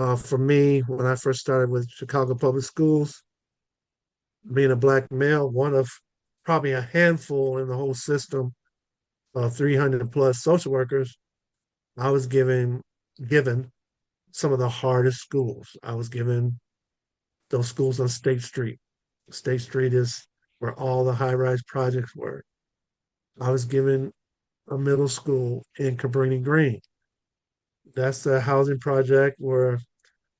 For me, when I first started with Chicago Public Schools, being a black male, one of probably a handful in the whole system of 300 plus social workers, I was given some of the hardest schools. I was given those schools on State Street. State Street is where all the high-rise projects were. I was given a middle school in Cabrini Green. That's the housing project where,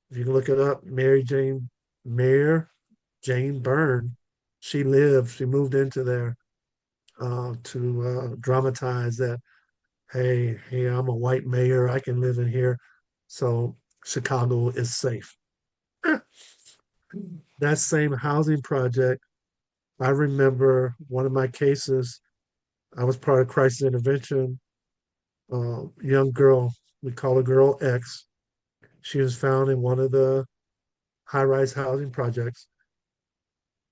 if you look it up, Mayor Jane Byrne, she moved into there to dramatize that, hey, I'm a white mayor, I can live in here, so Chicago is safe. That same housing project, I remember one of my cases, I was part of crisis intervention, young girl, we call her girl X. She was found in one of the high rise housing projects.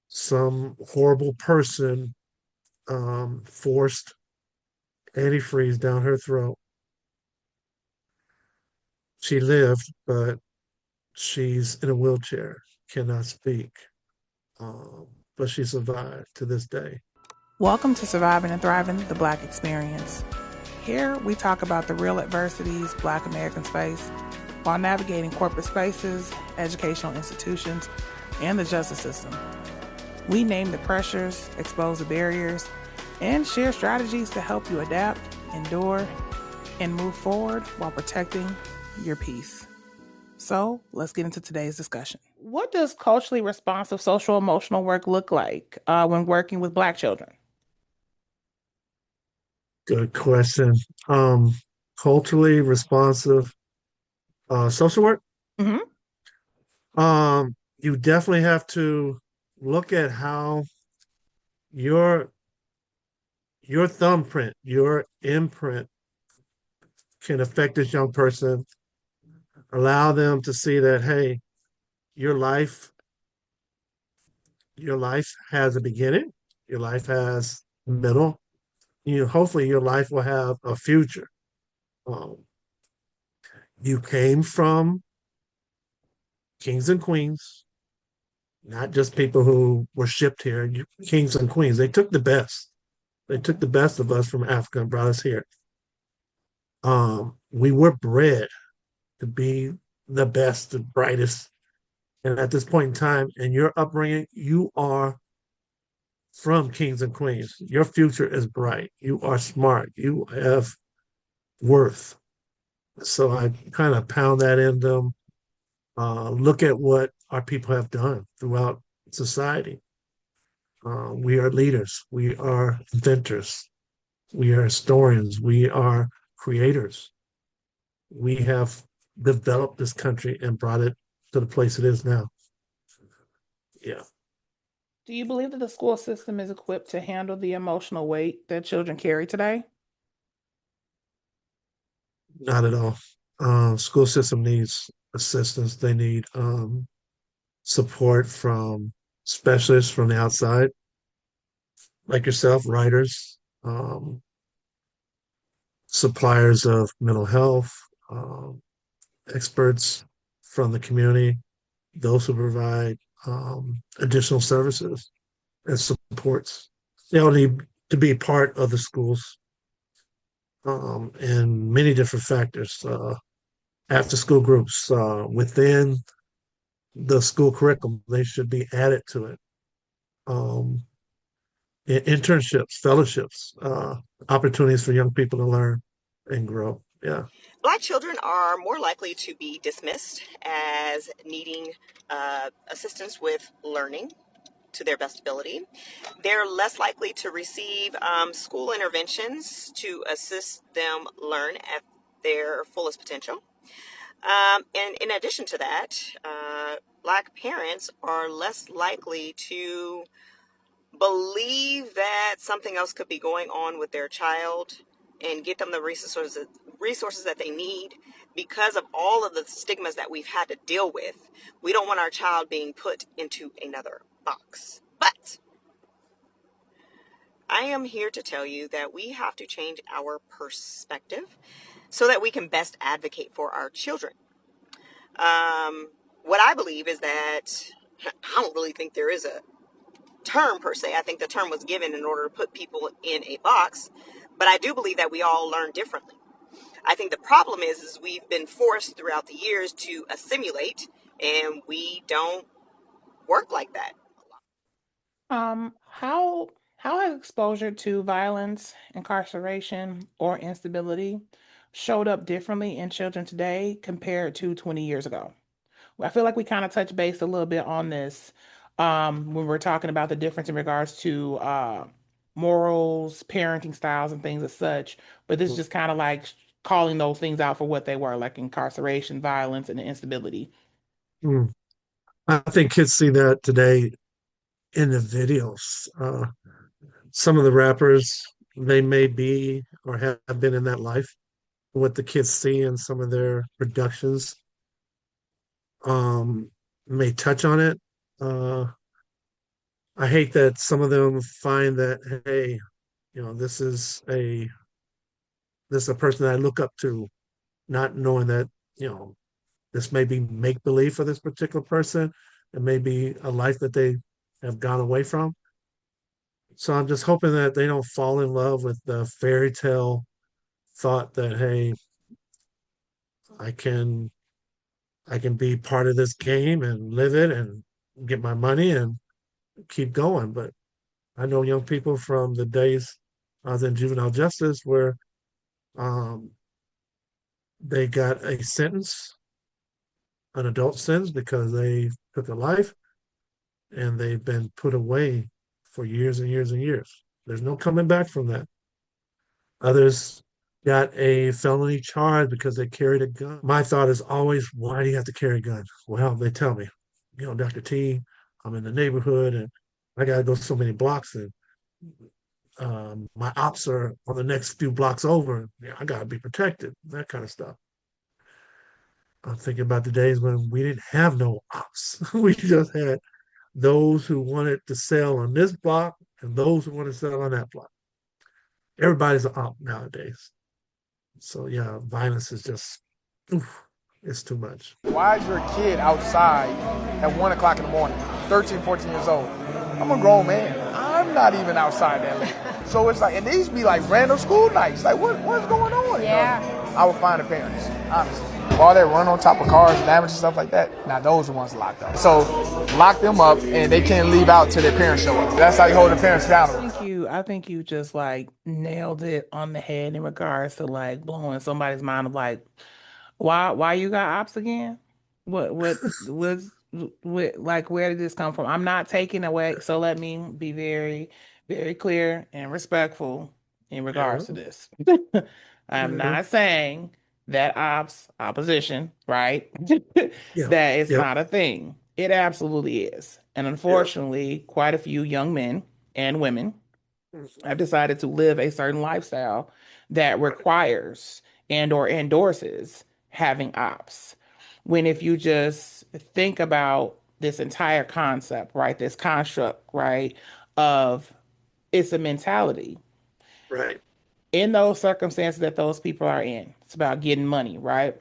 Some horrible person forced antifreeze down her throat. She lived, but she's in a wheelchair, cannot speak, um, but she survived to this day. Welcome to Surviving and Thriving, the Black Experience. Here we talk about the real adversities Black Americans face while navigating corporate spaces, educational institutions, and the justice system. We name the pressures, expose the barriers, and share strategies to help you adapt, endure, and move forward while protecting your peace. So let's get into today's discussion. What does culturally responsive social emotional work look like when working with Black children? Good question. Um, Culturally responsive social work. Mm-hmm. You definitely have to look at how your your thumbprint, your imprint can affect this young person. Allow them to see that, hey, your life, your life has a beginning, your life has a middle. Hopefully your life will have a future. Um, you came from kings and queens, not just people who were shipped here. Kings and queens. They took the best. They took the best of us from Africa and brought us here. We were bred to be the best, the brightest. And at this point in time, in your upbringing, you are from kings and queens. Your future is bright. You are smart. You have worth. So I kind of pound that in them. Look at what our people have done throughout society. We are leaders. We are inventors. We are historians. We are creators. We have developed this country and brought it to the place it is now. Yeah, Do you believe that the school system is equipped to handle the emotional weight that children carry today? not at all. School system needs assistance. They need support from specialists from the outside, like yourself, writers, suppliers of mental health, um, experts from the community, those who provide additional services and supports. They all need to be part of the schools and many different factors. After school groups within the school curriculum, they should be added to it. Um, Internships, fellowships, opportunities for young people to learn and grow. Yeah. Black children are more likely to be dismissed as needing assistance with learning to their best ability. They're less likely to receive school interventions to assist them learn at their fullest potential. And in addition to that, Black parents are less likely to believe that something else could be going on with their child and get them the resources that they need because of all of the stigmas that we've had to deal with. We don't want our child being put into another box. But I am here to tell you that we have to change our perspective so that we can best advocate for our children. What I believe is that I don't really think there is a term per se. I think the term was given in order to put people in a box, but I do believe that we all learn differently. I think the problem is we've been forced throughout the years to assimilate, and we don't work like that. How has exposure to violence, incarceration, or instability showed up differently in children today compared to 20 years ago? I feel like we kind of touched base a little bit on this when we're talking about the difference in regards to morals, parenting styles, and things as such. But this is just kind of like calling those things out for what they were, like incarceration, violence, and instability. Mm. I think kids see that today in the videos. Some of the rappers, they may be or have been in that life. What the kids see in some of their productions may touch on it. Uh, I hate that some of them find that, hey, this is a person that I look up to, not knowing that, you know, this may be make believe for this particular person. It may be a life that they have gone away from. So I'm just hoping that they don't fall in love with the fairy tale thought that, hey, I can I can be part of this game and live it and get my money and keep going. But I know young people from the days I was in juvenile justice where um, they got a sentence, an adult sentence, because they took a life and they've been put away for years and years and years. There's no coming back from that. Others got a felony charge because they carried a gun. My thought is always, why do you have to carry a gun? Well, they tell me, Dr. T, I'm in the neighborhood and I got to go so many blocks and my ops are on the next few blocks over. Yeah, I got to be protected, that kind of stuff. I'm thinking about the days when we didn't have no ops. We just had those who wanted to sell on this block and those who want to sell on that block. Everybody's an op nowadays. So yeah, violence is just, oof, it's too much. Why is your kid outside at 1 o'clock in the morning, 13, 14 years old? I'm a grown man. I'm not even outside that late. So it's like, and these be like random school nights. Like, what's going on? Yeah. I would find the parents, honestly. All that run on top of cars, damage and stuff like that, now those are the ones locked up. So lock them up and they can't leave out till their parents show up. That's how you hold the parents accountable. I think you just like nailed it on the head in regards to like blowing somebody's mind of like, why you got ops again? What was what like where did this come from? I'm not taking away, so let me be very, very clear and respectful in Yeah, regards to this. I'm yeah, not saying that opposition, right? yeah, That it's yeah, not a thing. It absolutely is. And yeah. unfortunately, quite a few young men and women have decided to live a certain lifestyle that Right, requires and or endorses having ops. When if you just think about this entire concept, right, this construct, right, of it's a mentality. right, In those circumstances that those people are in, it's about getting money, right?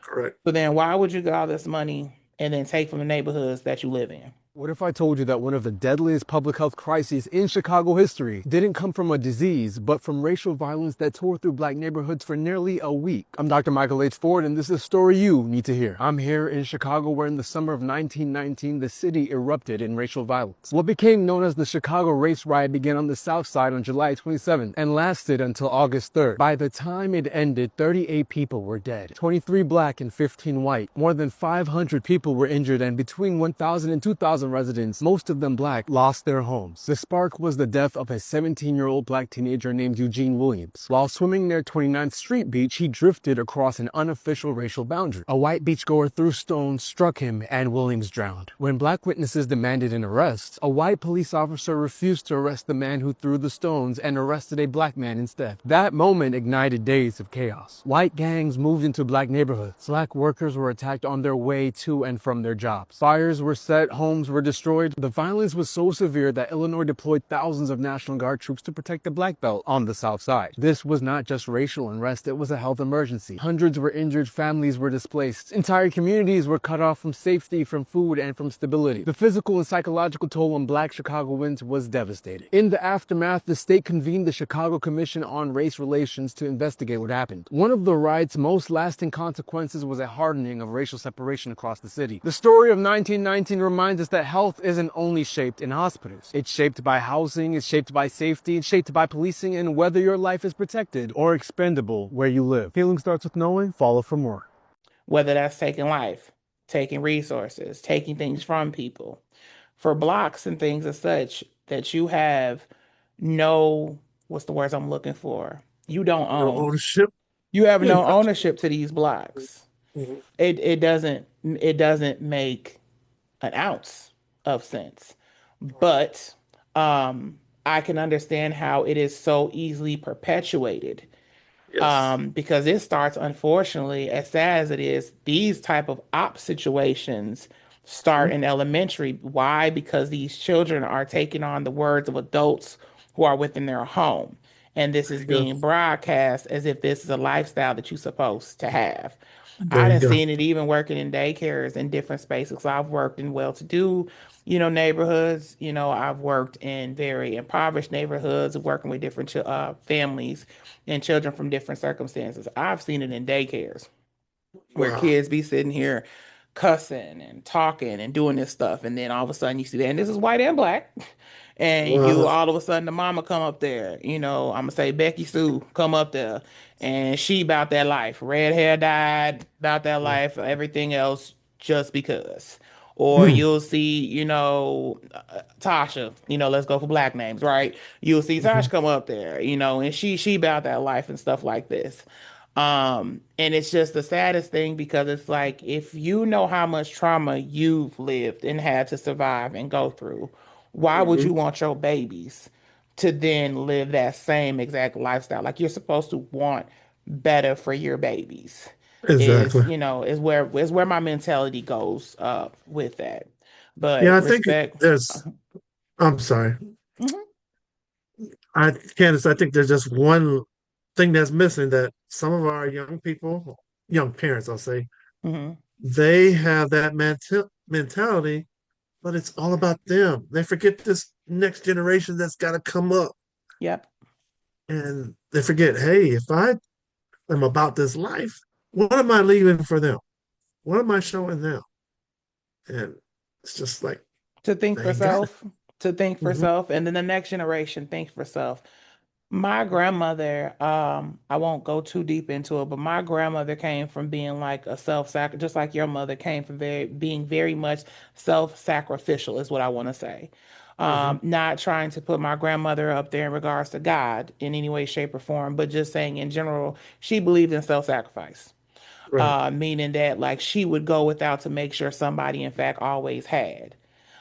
correct. So then why would you get all this money and then take from the neighborhoods that you live in? What if I told you that one of the deadliest public health crises in Chicago history didn't come from a disease, but from racial violence that tore through black neighborhoods for nearly a week? I'm Dr. Michael H. Ford, and this is a story you need to hear. I'm here in Chicago, where in the summer of 1919, the city erupted in racial violence. What became known as the Chicago Race Riot began on the South Side on July 27th and lasted until August 3rd. By the time it ended, 38 people were dead, 23 black and 15 white. More than 500 people were injured, and between 1,000 and 2,000 residents, most of them black, lost their homes. The spark was the death of a 17-year-old black teenager named Eugene Williams. While swimming near 29th Street Beach, he drifted across an unofficial racial boundary. A white beachgoer threw stones, struck him, and Williams drowned. When black witnesses demanded an arrest, a white police officer refused to arrest the man who threw the stones and arrested a black man instead. That moment ignited days of chaos. White gangs moved into black neighborhoods. Black workers were attacked on their way to and from their jobs. Fires were set, homes were were destroyed. The violence was so severe that Illinois deployed thousands of National Guard troops to protect the Black Belt on the South Side. This was not just racial unrest, it was a health emergency. Hundreds were injured, families were displaced. Entire communities were cut off from safety, from food, and from stability. The physical and psychological toll on Black Chicagoans was devastating. In the aftermath, the state convened the Chicago Commission on Race Relations to investigate what happened. One of the riot's most lasting consequences was a hardening of racial separation across the city. The story of 1919 reminds us that health isn't only shaped in hospitals. It's shaped by housing, it's shaped by safety, it's shaped by policing, and whether your life is protected or expendable where you live. Healing starts with knowing. Follow for more. Whether that's taking life, taking resources, taking things from people, for blocks and things as such that you have no, what's the words I'm looking for? You don't No own. ownership. You have Yeah. no ownership to these blocks. Mhm. It doesn't make an ounce of sense. But I can understand how it is so easily perpetuated, Yes. because it starts, unfortunately, as sad as it is, these type of op situations start Mhm. in elementary. Why? Because these children are taking on the words of adults who are within their home. And this There is you go. being broadcast as if this is a lifestyle that you're supposed to have. I There you done go. seen it even working in daycares in different spaces. So I've worked in well-to-do, neighborhoods. I've worked in very impoverished neighborhoods, working with different families and children from different circumstances. I've seen it in daycares where Wow. kids be sitting here cussing and talking and doing this stuff, and then all of a sudden you see that, and this is white and black, and you Wow. all of a sudden the mama come up there, I'm gonna say Becky Sue come up there, and she about that life, red hair dyed, about that life, everything else just because. Or Mm. you'll see, Tasha, let's go for black names, right? You'll see Tasha Mhm. come up there, and she about that life and stuff like this. And it's just the saddest thing, because it's like, if you know how much trauma you've lived and had to survive and go through, why would Mhm. you want your babies to then live that same exact lifestyle? Like, you're supposed to want better for your babies. Exactly. Is where my mentality goes with that. Yeah, But I think respect. there's, I'm sorry. Mhm, Candace, I think there's just one thing that's missing that some of our young people, young parents, I'll say, mhm. they have that mentality, but it's all about them. They forget this next generation that's got to come up, Yep. and they forget, hey, if I am about this life, what am I leaving for them? What am I showing them? And it's just like To think they for ain't got it. self, to think for Hmm. self, and then the next generation think for self. My grandmother, I won't go too deep into it, but my grandmother came from being like a self-sac, just like your mother came from being very much self-sacrificial, is what I want to say. Hmm. Not trying to put my grandmother up there in regards to God in any way, shape, or form, but just saying in general, she believed in self-sacrifice. Right. Meaning that, like, she would go without to make sure somebody, in fact, always had.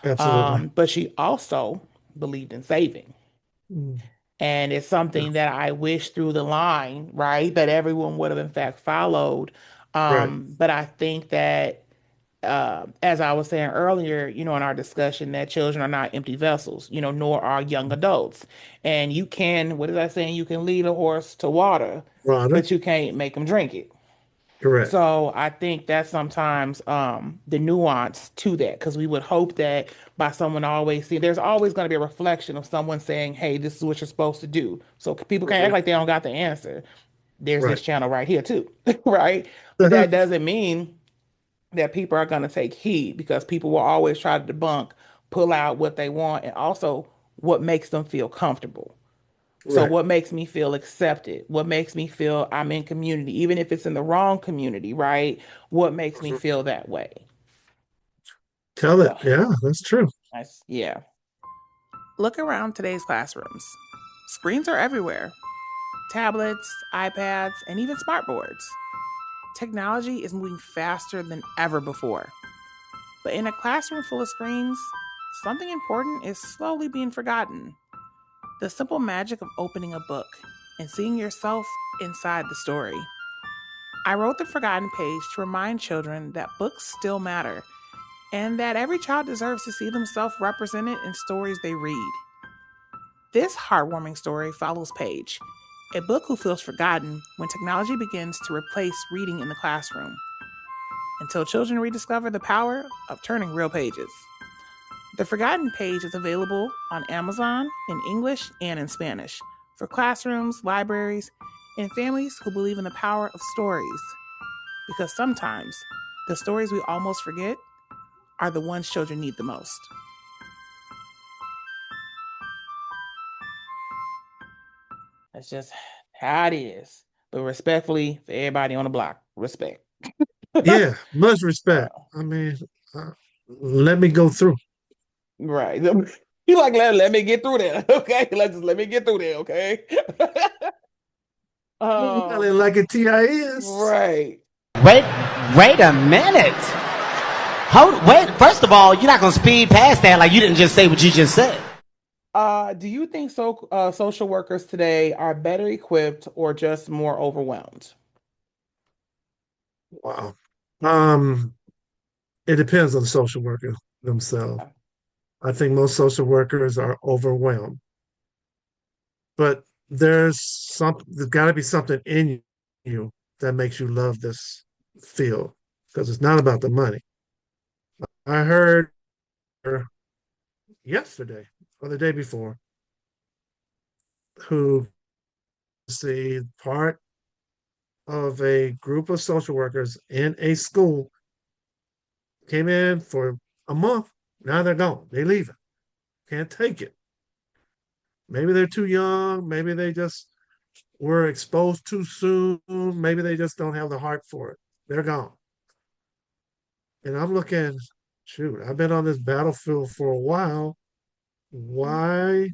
Absolutely. But she also believed in saving. Mm. And it's something Yes. that I wish through the line, right, that everyone would have in fact followed. Right. But I think that, as I was saying earlier, in our discussion, that children are not empty vessels, nor are young adults. And you can, what is I saying? You can lead a horse to water, Rhonda. but you can't make them drink it. Correct. So I think that's sometimes the nuance to that, because we would hope that by someone always see, there's always going to be a reflection of someone saying, "Hey, this is what you're supposed to do." So people can't act Hmm. like they don't got the answer. There's this Right. channel right here too, right? But that doesn't mean that people are going to take heed, because people will always try to debunk, pull out what they want, and also what makes them feel comfortable. So Right. what makes me feel accepted? What makes me feel I'm in community, even if it's in the wrong community, right? What makes me Mhm. feel that way? Tell it. So, Yeah, that's true. yeah. Look around today's classrooms. Screens are everywhere. Tablets, iPads, and even smartboards. Technology is moving faster than ever before. But in a classroom full of screens, something important is slowly being forgotten. The simple magic of opening a book and seeing yourself inside the story. I wrote the forgotten page to remind children that books still matter, and that every child deserves to see themselves represented in stories they read. This heartwarming story follows Paige, a book who feels forgotten when technology begins to replace reading in the classroom, until children rediscover the power of turning real pages. The Forgotten Page is available on Amazon in English and in Spanish for classrooms, libraries, and families who believe in the power of stories. Because sometimes the stories we almost forget are the ones children need the most. That's just how it is. But respectfully, for everybody on the block, respect. Yeah, much respect. Oh, I mean, uh, let me go through. right. You like let me get through there, okay? Let me get through there, okay? Yelling um, like a TIS. right. Wait, wait a minute. Wait. First of all, you're not gonna speed past that like you didn't just say what you just said. Do you think social workers today are better equipped or just more overwhelmed? Wow. Um, it depends on the social worker themselves. I think most social workers are overwhelmed, but there's got to be something in you that makes you love this field because it's not about the money. I heard yesterday or the day before who see part of a group of social workers in a school came in for a month. Now they're gone. They leave it. Can't take it. Maybe they're too young. Maybe they just were exposed too soon. Maybe they just don't have the heart for it. They're gone. And I'm looking, shoot, I've been on this battlefield for a while. Why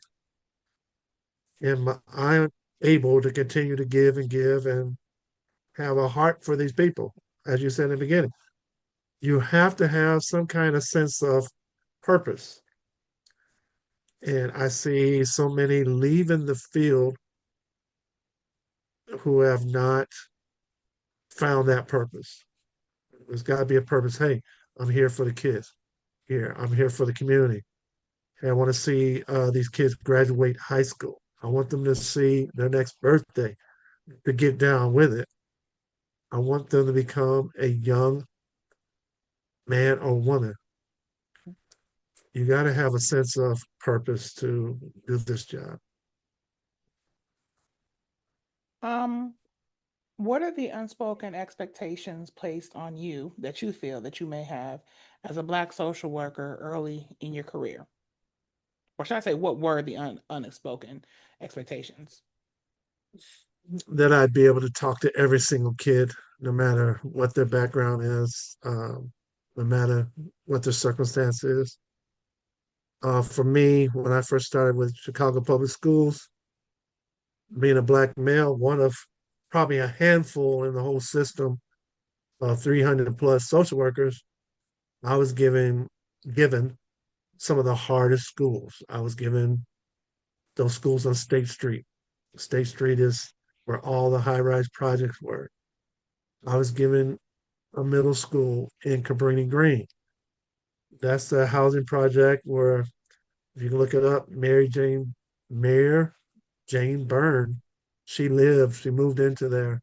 am I able to continue to give and have a heart for these people? As you said in the beginning, you have to have some kind of sense of purpose. And I see so many leaving the field who have not found that purpose. There's got to be a purpose. Hey, I'm here for the kids. Here, I'm here for the community. Hey, I want to see these kids graduate high school. I want them to see their next birthday, to get down with it. I want them to become a young man or woman. You got to have a sense of purpose to do this job. Um, what are the unspoken expectations placed on you that you feel that you may have as a Black social worker early in your career? Or should I say, what were the unspoken expectations? That I'd be able to talk to every single kid, no matter what their background is, no matter what their circumstance is. For me, when I first started with Chicago Public Schools, being a black male, one of probably a handful in the whole system of 300 plus social workers, I was given some of the hardest schools. I was given those schools on State Street. State Street is where all the high rise projects were. I was given a middle school in Cabrini Green. That's the housing project where, if you can look it up, Mayor Jane Byrne, she moved into there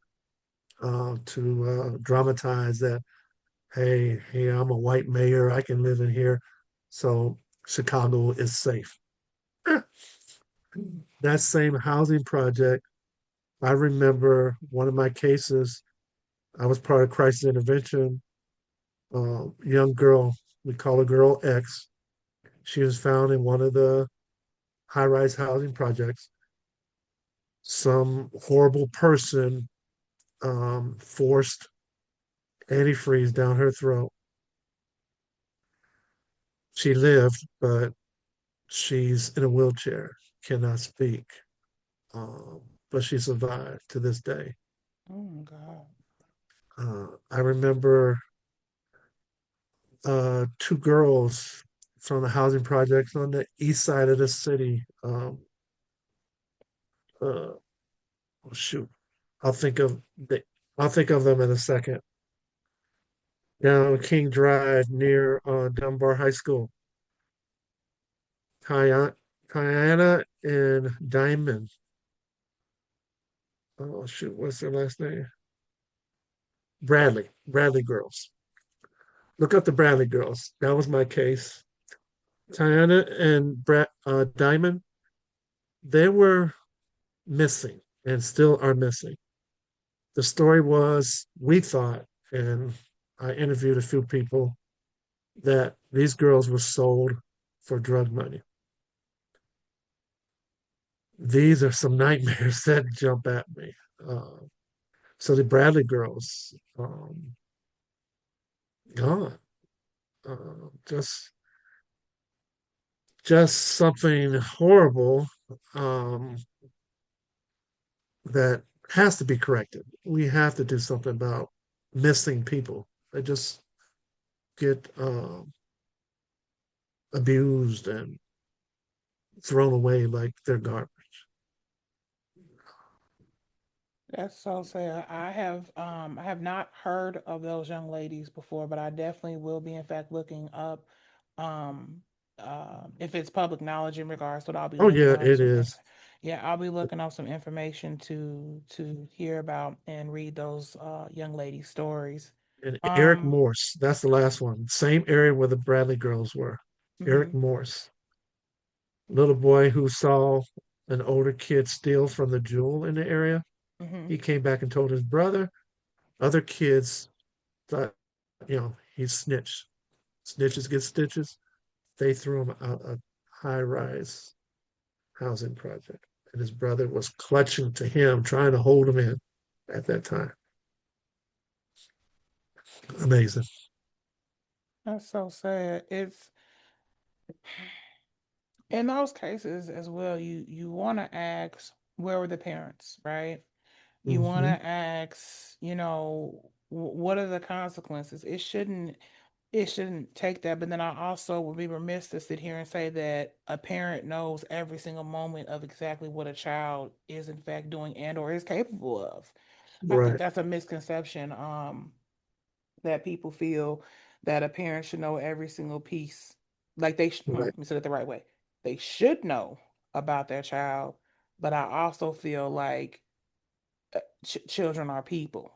to dramatize that, hey, I'm a white mayor, I can live in here, so Chicago is safe. That same housing project, I remember one of my cases, I was part of crisis intervention, young girl, we call her girl X. She was found in one of the high rise housing projects. Some horrible person forced antifreeze down her throat. She lived, but she's in a wheelchair, cannot speak, but she survived to this day. Oh my God. I remember two girls from the housing projects on the east side of the city. Oh shoot, I'll think of the, I'll think of them in a second. down King Drive near Dunbar High School. Kiana and Diamond. Oh shoot, what's their last name? Bradley. Bradley girls. Look up the Bradley girls. That was my case. Kiana and Diamond, they were missing and still are missing. The story was, we thought, and I interviewed a few people, that these girls were sold for drug money. These are some nightmares that jump at me. Uh, so the Bradley girls, gone. Uh, just just something horrible um, that has to be corrected. We have to do something about missing people. They just get abused and thrown away like they're garbage. That's so sad. I have not heard of those young ladies before, but I definitely will be in fact looking up um if it's public knowledge in regards to it, I'll be Oh looking yeah, up it some is. yeah, I'll be looking up some information to hear about and read those young ladies' stories. And Eric Um Morse, that's the last one. Same area where the Bradley girls were. Eric mhm, Morse, little boy who saw an older kid steal from the jewel in the area. mhm. He came back and told his brother. Other kids thought, he snitched. Snitches get stitches. They threw him out a high rise housing project. And his brother was clutching to him, trying to hold him in at that time. Amazing. That's so sad. It's in those cases as well, you want to ask where were the parents, right? You want Hmm. to ask, what are the consequences? It shouldn't take that. But then I also would be remiss to sit here and say that a parent knows every single moment of exactly what a child is in fact doing and or is capable of. I think Right, that's a misconception. That people feel that a parent should know every single piece. Like right. let me say it the right way. They should know about their child, but I also feel like children are people.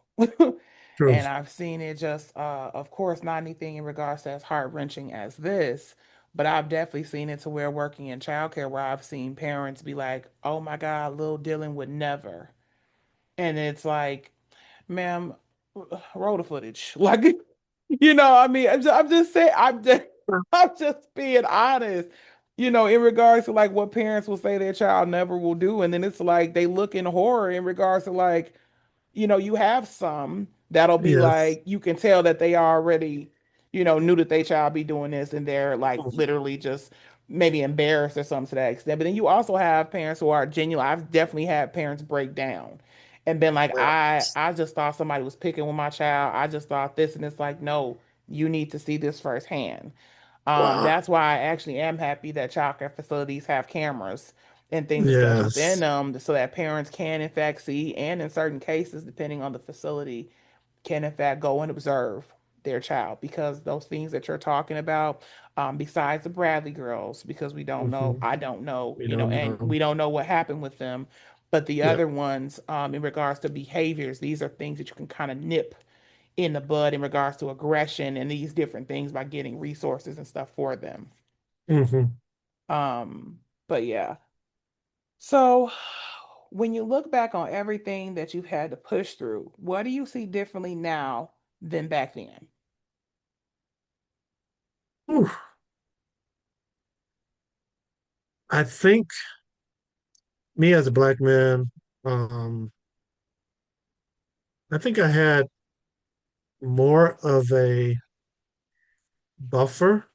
True. And I've seen it just, of course, not anything in regards to as heart wrenching as this, but I've definitely seen it to where working in childcare, where I've seen parents be like, oh my God, little Dylan would never. And it's like, ma'am, roll the footage. Like, I mean, I'm just saying, I'm just being honest. In regards to like what parents will say their child never will do, and then it's like they look in horror in regards to like, you have some that'll be Yes. like you can tell that they already, knew that they child be doing this, and they're like Mhm. literally just maybe embarrassed or something to that extent. But then you also have parents who are genuine. I've definitely had parents break down and been like, Well, I just thought somebody was picking with my child. I just thought this, and it's like, no, you need to see this firsthand. wow. That's why I actually am happy that childcare facilities have cameras and things of such within Yes. them so that parents can in fact see, and in certain cases, depending on the facility, can in fact go and observe their child, because those things that you're talking about, besides the Bradley girls, because we don't know, Hmm. I don't know, We don't and know. we don't know what happened with them, but the Yeah. other ones, in regards to behaviors, these are things that you can kind of nip in the bud in regards to aggression and these different things by getting resources and stuff for them. Hmm. But yeah. So when you look back on everything that you've had to push through, what do you see differently now than back then? I think me as a black man, um, I think I had more of a buffer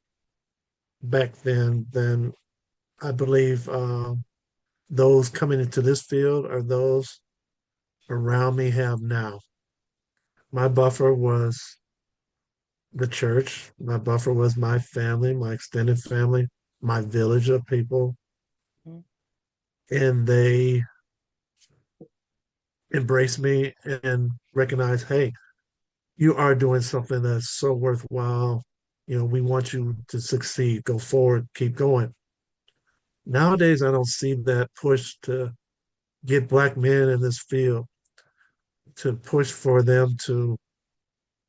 back then than I believe those coming into this field or those around me have now. My buffer was the church. My buffer was my family, my extended family, my village of people. Mhm. And they embraced me and recognized, hey, you are doing something that's so worthwhile. We want you to succeed, go forward, keep going. Nowadays, I don't see that push to get black men in this field, to push for them to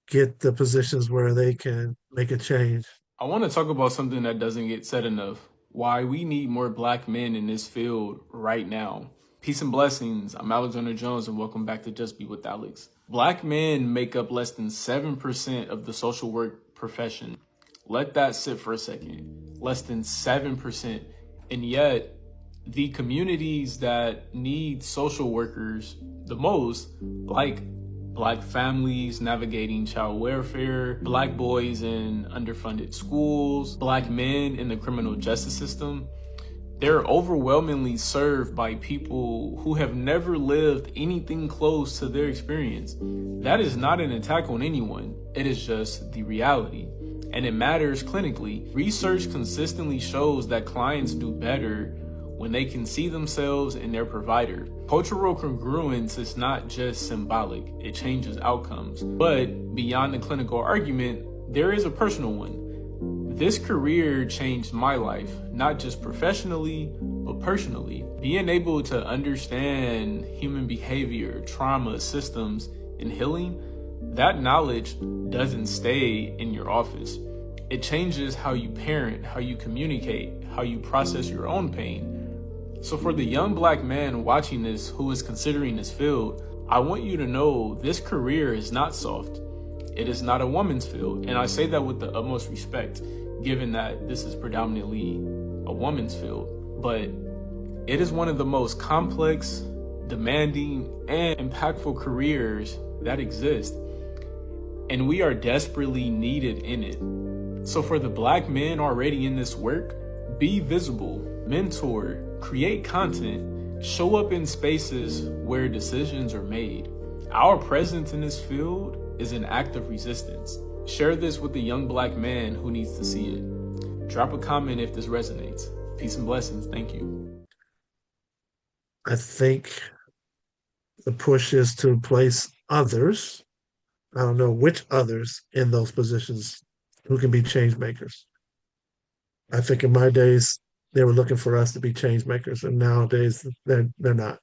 get the positions where they can make a change. I want to talk about something that doesn't get said enough. Why we need more black men in this field right now. Peace and blessings. I'm Alexander Jones and welcome back to Just Be with Alex. Black men make up less than 7% of the social work profession. Let that sit for a second. Less than 7%. And yet, the communities that need social workers the most, like Black families navigating child welfare, Black boys in underfunded schools, Black men in the criminal justice system, they're overwhelmingly served by people who have never lived anything close to their experience. That is not an attack on anyone. It is just the reality. And it matters clinically. Research consistently shows that clients do better when they can see themselves in their provider. Cultural congruence is not just symbolic, it changes outcomes. But beyond the clinical argument, there is a personal one. This career changed my life, not just professionally, but personally. Being able to understand human behavior, trauma, systems, and healing, that knowledge doesn't stay in your office. It changes how you parent, how you communicate, how you process your own pain. So for the young Black man watching this who is considering this field, I want you to know this career is not soft. It is not a woman's field. And I say that with the utmost respect, given that this is predominantly a woman's field. But it is one of the most complex, demanding, and impactful careers that exist. And we are desperately needed in it. So for the Black men already in this work, be visible, mentor, create content, show up in spaces where decisions are made. Our presence in this field is an act of resistance. Share this with the young Black man who needs to see it. Drop a comment if this resonates. Peace and blessings. Thank you. I think the push is to place others, I don't know which others, in those positions who can be change makers. I think in my days, they were looking for us to be change makers, and nowadays they're not.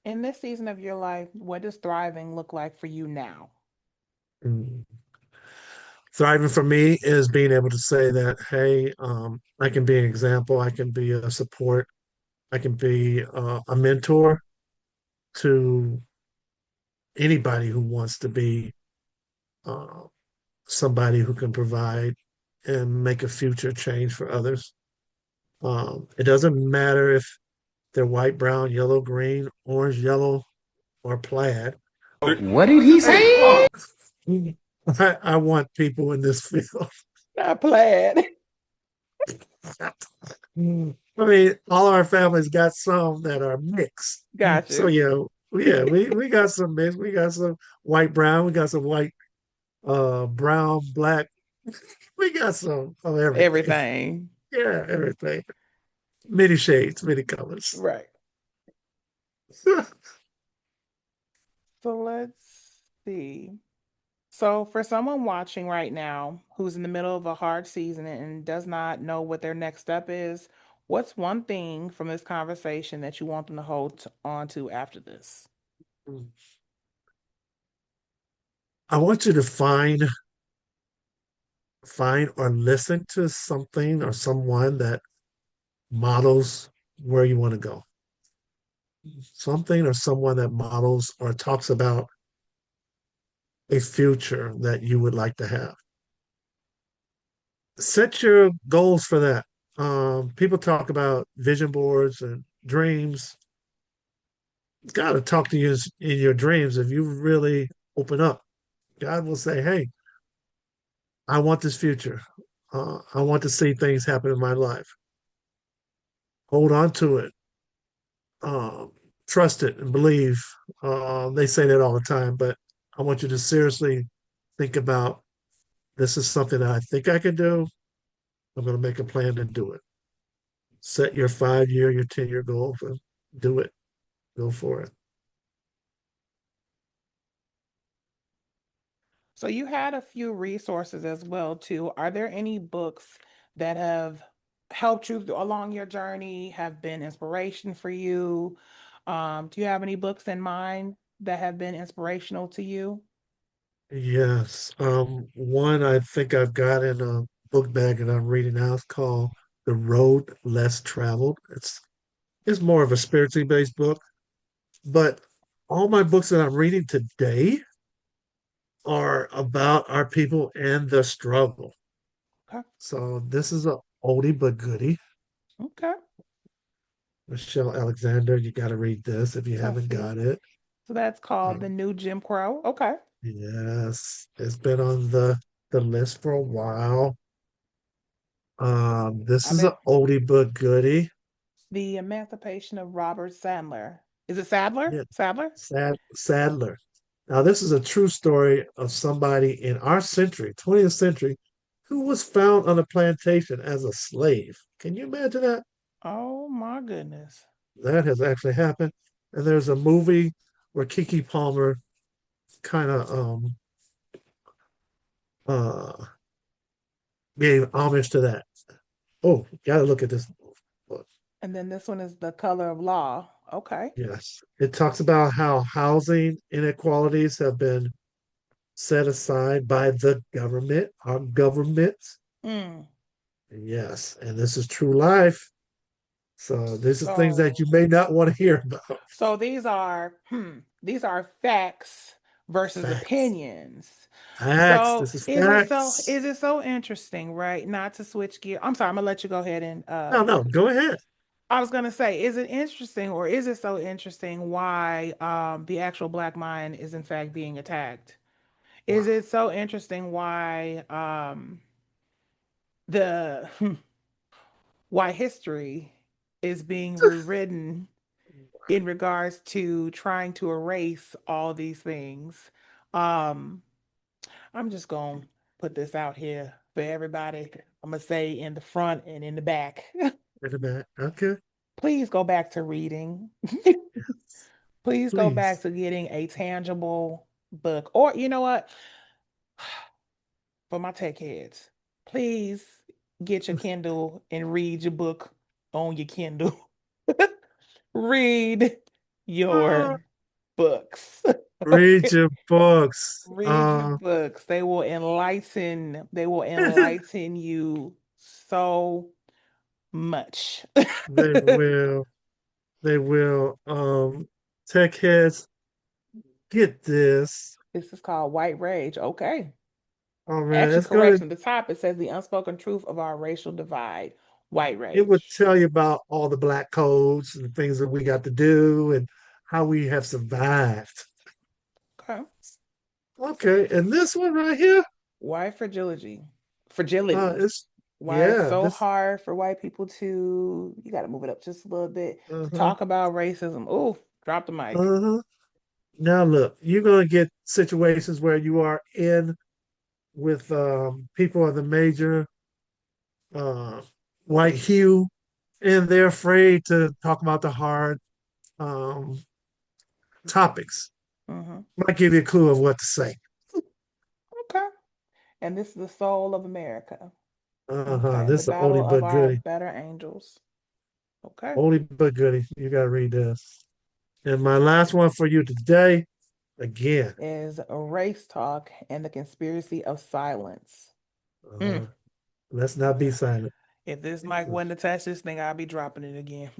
In this season of your life, what does thriving look like for you now? Mm. Thriving for me is being able to say that, hey, I can be an example, I can be a support, I can be a mentor to anybody who wants to be uh, somebody who can provide and make a future change for others. It doesn't matter if they're white, brown, yellow, green, orange, yellow, or plaid. What did he say? I want people in this field. Not plaid. I mean, all our families got some that are mixed. Got So you. we got some mixed. We got some white, brown. We got some white, brown, black. We got some of everything. Everything. Yeah, everything. Many shades, many colors. Right. So let's see. So for someone watching right now who's in the middle of a hard season and does not know what their next step is, what's one thing from this conversation that you want them to hold on to after this? I want you to find or listen to something or someone that models where you want to go. Something or someone that models or talks about a future that you would like to have. Set your goals for that. People talk about vision boards and dreams. God will talk to you in your dreams if you really open up. God will say, "Hey, I want this future. I want to see things happen in my life. Hold on to it. Um, Trust it and believe." They say that all the time, but I want you to seriously think about, this is something that I think I can do. I'm going to make a plan to do it. Set your 5 year, your 10-year goals and do it. Go for it. So you had a few resources as well too. Are there any books that have helped you along your journey, have been inspiration for you? Do you have any books in mind that have been inspirational to you? Yes. One I think I've got in a book bag that I'm reading now. It's called The Road Less Traveled. It's more of a spiritually based book, but all my books that I'm reading today are about our people and the struggle. Okay. So this is a oldie but goodie. Okay. Michelle Alexander, you got to read this if you So I haven't see. got it. So that's called The Um, New Jim Crow. Okay. yes, it's been on the list for a while. This I is a bet oldie but goodie. The Emancipation of Robert Sandler. Is it Sadler? Yeah, Sadler? Sadler. Now, this is a true story of somebody in our century, 20th century, who was found on a plantation as a slave. Can you imagine that? Oh my goodness. That has actually happened. And there's a movie where Kiki Palmer kind of uh gave homage to that. Oh, gotta look at this book. And then this one is The Color of Law. Okay. Yes. It talks about how housing inequalities have been set aside by the government, our government. Mm. Yes, and this is true life. So these are things that So you may not want to hear about. so these are facts versus Facts. opinions. Facts. So This is is it so facts. is it so interesting, right? Not to switch gear. I'm sorry, I'm gonna let you go ahead and No, no, go ahead. I was gonna say, is it interesting or is it so interesting why the actual black mind is in fact being attacked? Is Wow. it so interesting why the why history is being rewritten in regards to trying to erase all these things? Um, I'm just gonna put this out here for everybody. I'm gonna say in the front and in the back. Wait a minute. Okay. Please go back to reading. Please go back Please. to getting a tangible book. Or you know what? For my tech heads, please get your Kindle and read your book on your Kindle. Read Ah, your books. read Okay. your books. Read your books. They will enlighten you so much. They will. They will. Tech heads, get this. This is called White Rage. Okay. Oh man, Actually, it's gonna correction. The top it says the unspoken truth of our racial divide. White it would rage. tell you about all the black codes and things that we got to do and how we have survived. Okay. Okay, and this one right here, Why fragility? Fragility. it's Why it's yeah, so this hard for white people to, you got to move it up just a little bit, to uh-huh, talk about racism. Oh, drop the mic. uh-huh. Now look, you're gonna get situations where you are in with people of the major uh white hue, and they're afraid to talk about the hard um topics. Hmm. Might give you a clue of what to say. Okay. And this is the soul of America. Uh-huh. Okay. The This is an battle oldie of but our goodie. better angels. Okay. Oldie but goodie. You gotta read this. And my last one for you today, again. Is race talk and the conspiracy of silence. Mm. Uh, let's not be silent. If this mic wasn't attached to this thing, I'll be dropping it again.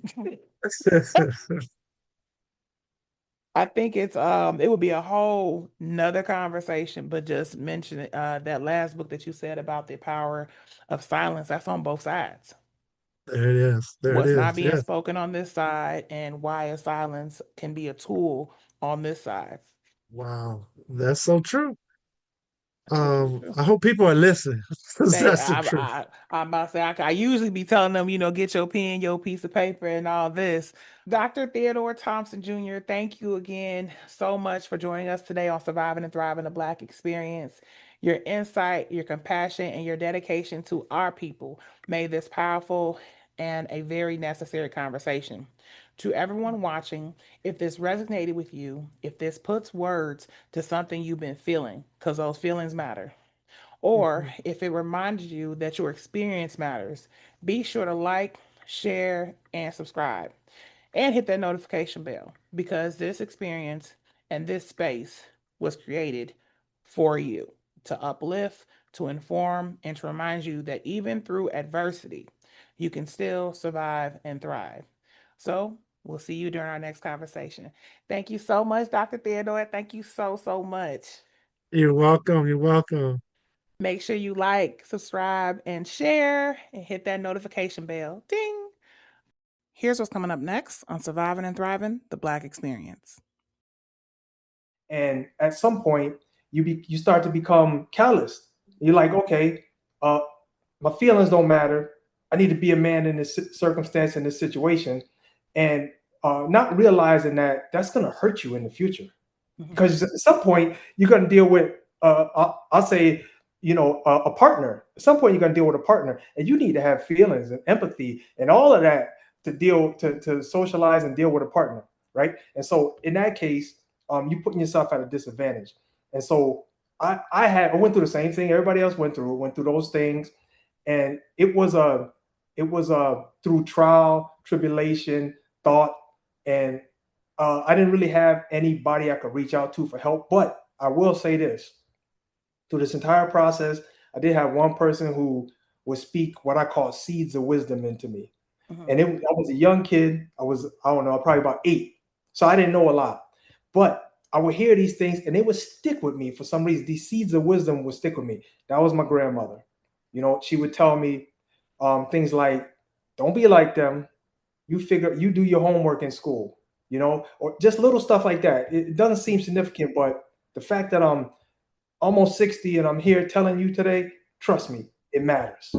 I think it would be a whole nother conversation, but just mention that last book that you said about the power of silence, that's on both sides. There it is. There it What's not is. being Yes. spoken on this side and why a silence can be a tool on this side. Wow. That's so true. This is true. I hope people are listening. 'Cause They, that's the truth. I'm about to say, I usually be telling them, get your pen, your piece of paper, and all this. Dr. Theodore Thompson Jr., thank you again so much for joining us today on Surviving and Thriving the Black Experience. Your insight, your compassion, and your dedication to our people made this powerful and a very necessary conversation. To everyone watching, if this resonated with you, if this puts words to something you've been feeling, because those feelings matter, or if it reminded you that your experience matters, be sure to like, share, and subscribe. And hit that notification bell because this experience and this space was created for you to uplift, to inform, and to remind you that even through adversity, you can still survive and thrive. So we'll see you during our next conversation. Thank you so much, Dr. Theodore. Thank you so, so much. You're welcome. You're welcome. Make sure you like, subscribe, and share, and hit that notification bell. Ding! Here's what's coming up next on Surviving and Thriving, the Black Experience. And at some point, you start to become calloused. You're like, okay, my feelings don't matter. I need to be a man in this circumstance, in this situation, and not realizing that that's going to hurt you in the future. Because at some point you're going to deal with, I'll say, a partner. At some point you're going to deal with a partner, and you need to have feelings and empathy and all of that to socialize and deal with a partner, right? And so in that case, you're putting yourself at a disadvantage. And so I went through the same thing everybody else went through those things, and it was through trial, tribulation, thought, and I didn't really have anybody I could reach out to for help. But I will say this: through this entire process, I did have one person who would speak what I call seeds of wisdom into me. And I was a young kid. I don't know, probably about 8. So I didn't know a lot. But I would hear these things and they would stick with me for some reason. These seeds of wisdom would stick with me. That was my grandmother. She would tell me things like, don't be like them. You do your homework in school, or just little stuff like that. It doesn't seem significant, but the fact that I'm almost 60 and I'm here telling you today, trust me, it matters.